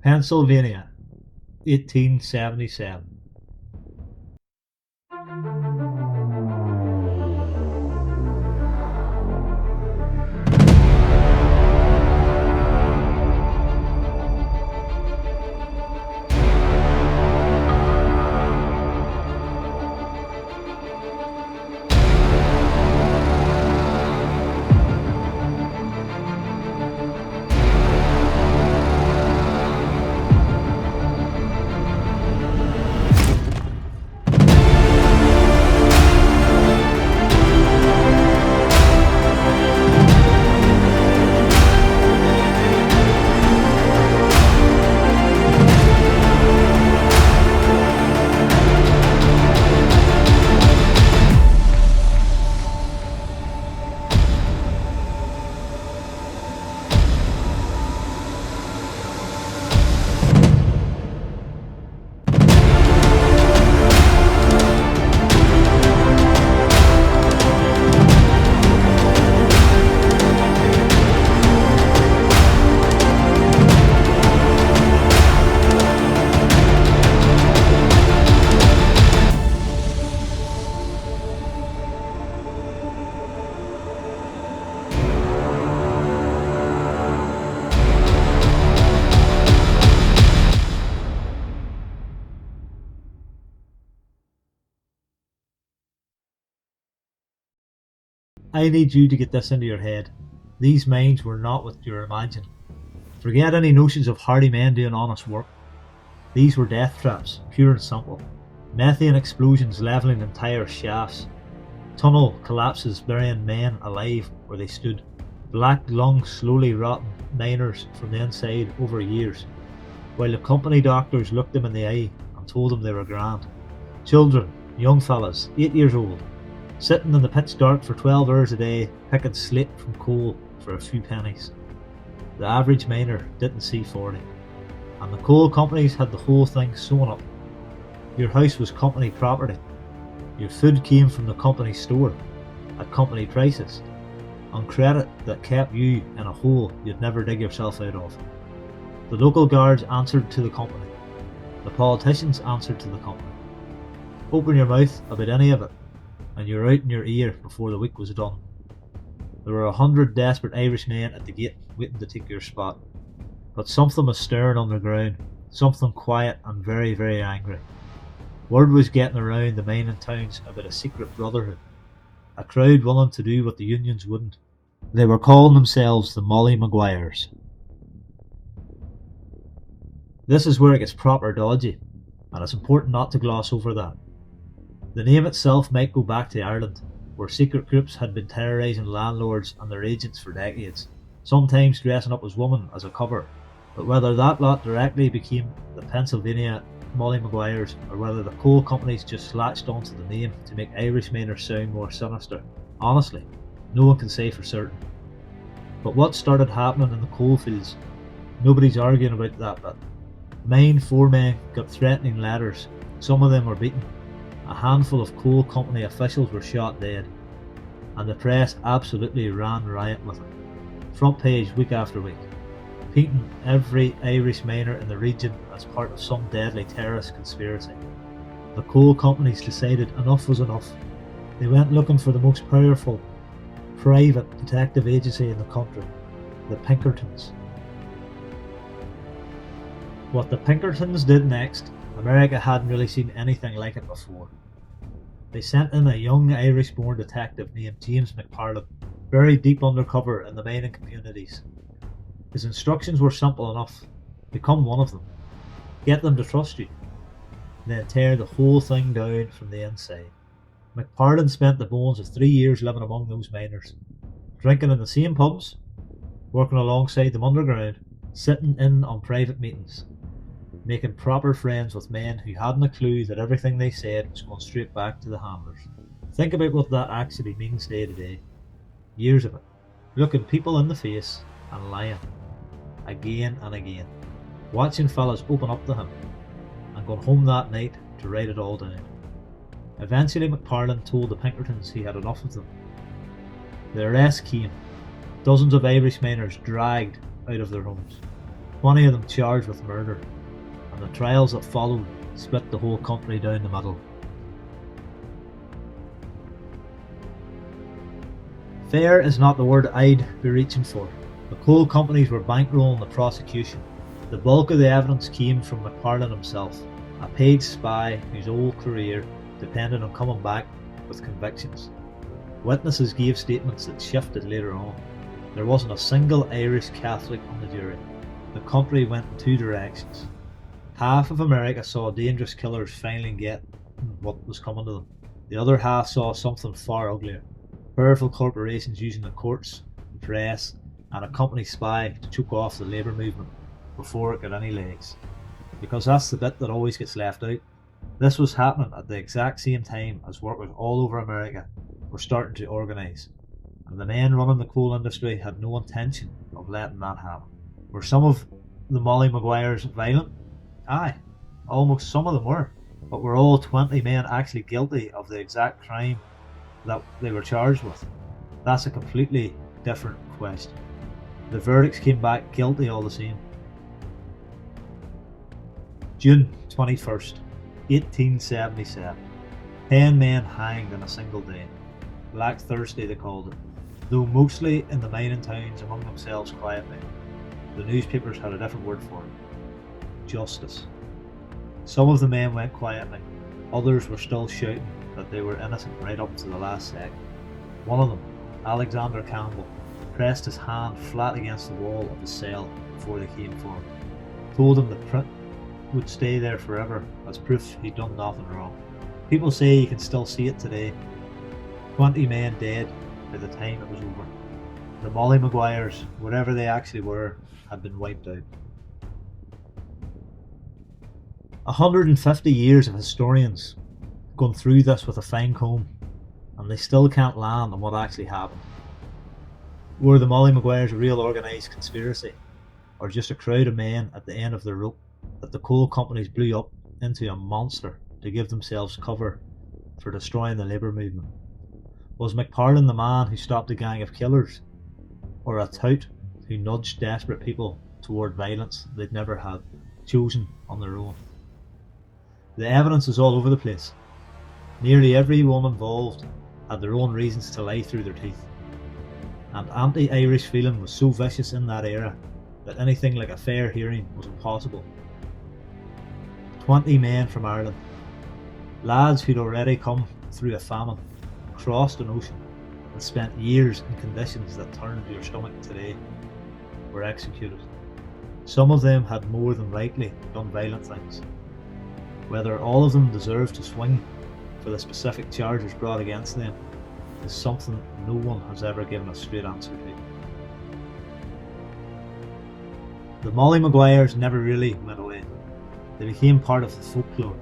Pennsylvania, 1877. I need you to get this into your head. These mines were not what you imagine. Forget any notions of hardy men doing honest work. These were death traps, pure and simple. Methane explosions levelling entire shafts. Tunnel collapses burying men alive where they stood. Black lungs slowly rotting miners from the inside over years, while the company doctors looked them in the eye and told them they were grand. Children, young fellas, 8 years old, sitting in the pitch dark for 12 hours a day, picking slate from coal for a few pennies. The average miner didn't see 40, and the coal companies had the whole thing sewn up. Your house was company property. Your food came from the company store, at company prices, on credit that kept you in a hole you'd never dig yourself out of. The local guards answered to the company. The politicians answered to the company. Open your mouth about any of it, and you're out in your ear before the week was done. There were 100 desperate Irishmen at the gate waiting to take your spot. But something was stirring underground, something quiet and very, very angry. Word was getting around the mining towns about a secret brotherhood, a crowd willing to do what the unions wouldn't. They were calling themselves the Molly Maguires. This is where it gets proper dodgy, and it's important not to gloss over that. The name itself might go back to Ireland, where secret groups had been terrorising landlords and their agents for decades, sometimes dressing up as women as a cover, but whether that lot directly became the Pennsylvania Molly Maguires, or whether the coal companies just latched onto the name to make Irish miners sound more sinister, honestly, no one can say for certain. But what started happening in the coalfields? Nobody's arguing about that bit. Mine foremen got threatening letters, some of them were beaten. A handful of coal company officials were shot dead, and the press absolutely ran riot with it. Front page week after week, painting every Irish miner in the region as part of some deadly terrorist conspiracy. The coal companies decided enough was enough. They went looking for the most powerful private detective agency in the country, the Pinkertons. What the Pinkertons did next, America hadn't really seen anything like it before. They sent in a young Irish-born detective named James McParland, buried deep undercover in the mining communities. His instructions were simple enough: become one of them, get them to trust you, then tear the whole thing down from the inside. McParland spent the bones of 3 years living among those miners, drinking in the same pubs, working alongside them underground, sitting in on private meetings, making proper friends with men who hadn't a clue that everything they said was going straight back to the handlers. Think about what that actually means day to day. Years of it, looking people in the face and lying, again and again, watching fellas open up to him, and going home that night to write it all down. Eventually McParland told the Pinkertons he had enough of them. The arrest came, dozens of Irish miners dragged out of their homes. 20 of them charged with murder, and the trials that followed split the whole company down the middle. Fair is not the word I'd be reaching for. The coal companies were bankrolling the prosecution. The bulk of the evidence came from McParlin himself, a paid spy whose whole career depended on coming back with convictions. Witnesses gave statements that shifted later on. There wasn't a single Irish Catholic on the jury. The country went in two directions. Half of America saw dangerous killers finally get what was coming to them. The other half saw something far uglier. Powerful corporations using the courts, the press, and a company spy to choke off the labour movement before it got any legs. Because that's the bit that always gets left out. This was happening at the exact same time as workers all over America were starting to organise, and the men running the coal industry had no intention of letting that happen. Were some of the Molly Maguires violent? Aye, almost some of them were, but were all 20 men actually guilty of the exact crime that they were charged with? That's a completely different question. The verdicts came back guilty all the same. June 21st, 1877. 10 men hanged in a single day. Black Thursday they called it, though mostly in the mining towns among themselves quietly. The newspapers had a different word for it: justice. Some of the men went quietly, others were still shouting that they were innocent right up to the last second. One of them, Alexander Campbell, pressed his hand flat against the wall of his cell before they came for him, told him the print would stay there forever as proof he'd done nothing wrong. People say you can still see it today. 20 men dead by the time it was over. The Molly Maguires, whatever they actually were, had been wiped out. 150 years of historians gone through this with a fine comb, and they still can't land on what actually happened. Were the Molly Maguires a real organised conspiracy, or just a crowd of men at the end of their rope that the coal companies blew up into a monster to give themselves cover for destroying the labour movement? Was McParlin the man who stopped a gang of killers, or a tout who nudged desperate people toward violence they'd never had chosen on their own? The evidence is all over the place. Nearly everyone involved had their own reasons to lie through their teeth, and anti-Irish feeling was so vicious in that era that anything like a fair hearing was impossible. 20 men from Ireland, lads who'd already come through a famine, crossed an ocean, and spent years in conditions that turn to your stomach today, were executed. Some of them had more than likely done violent things. Whether all of them deserved to swing for the specific charges brought against them is something no one has ever given a straight answer to. The Molly Maguires never really went away. They became part of the folklore.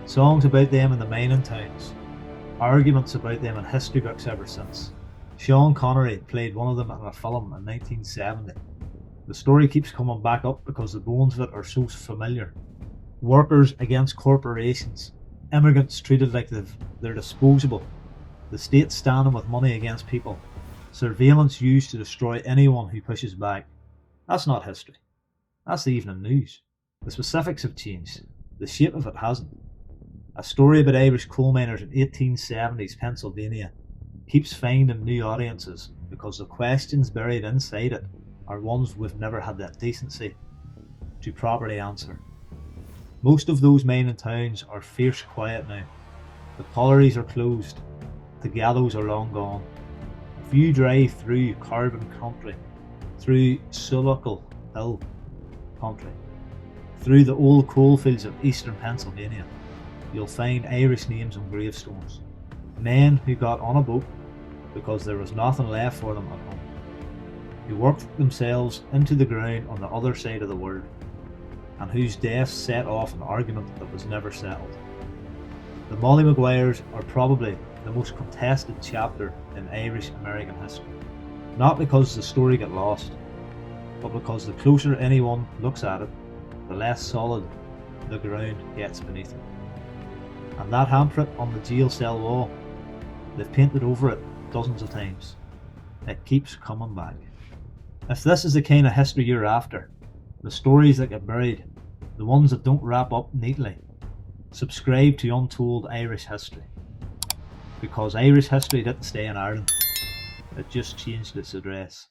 Songs about them in the mining towns, arguments about them in history books ever since. Sean Connery played one of them in a film in 1970. The story keeps coming back up because the bones of it are so familiar. Workers against corporations, immigrants treated like they're disposable, the state standing with money against people, surveillance used to destroy anyone who pushes back. That's not history. That's the evening news. The specifics have changed. The shape of it hasn't. A story about Irish coal miners in 1870s Pennsylvania keeps finding new audiences because the questions buried inside it are ones we've never had the decency to properly answer. Most of those mining towns are fierce quiet now. The collieries are closed. The gallows are long gone. If you drive through Carbon country, through Schuylkill Hill country, through the old coalfields of eastern Pennsylvania, you'll find Irish names on gravestones. Men who got on a boat because there was nothing left for them at home, who worked themselves into the ground on the other side of the world, and whose deaths set off an argument that was never settled. The Molly Maguires are probably the most contested chapter in Irish American history, not because the story got lost, but because the closer anyone looks at it, the less solid the ground gets beneath it. And that handprint on the jail cell wall, they've painted over it dozens of times. It keeps coming back. If this is the kind of history you're after, the stories that get buried, the ones that don't wrap up neatly. Subscribe to Untold Irish History. Because Irish history didn't stay in Ireland, it just changed its address.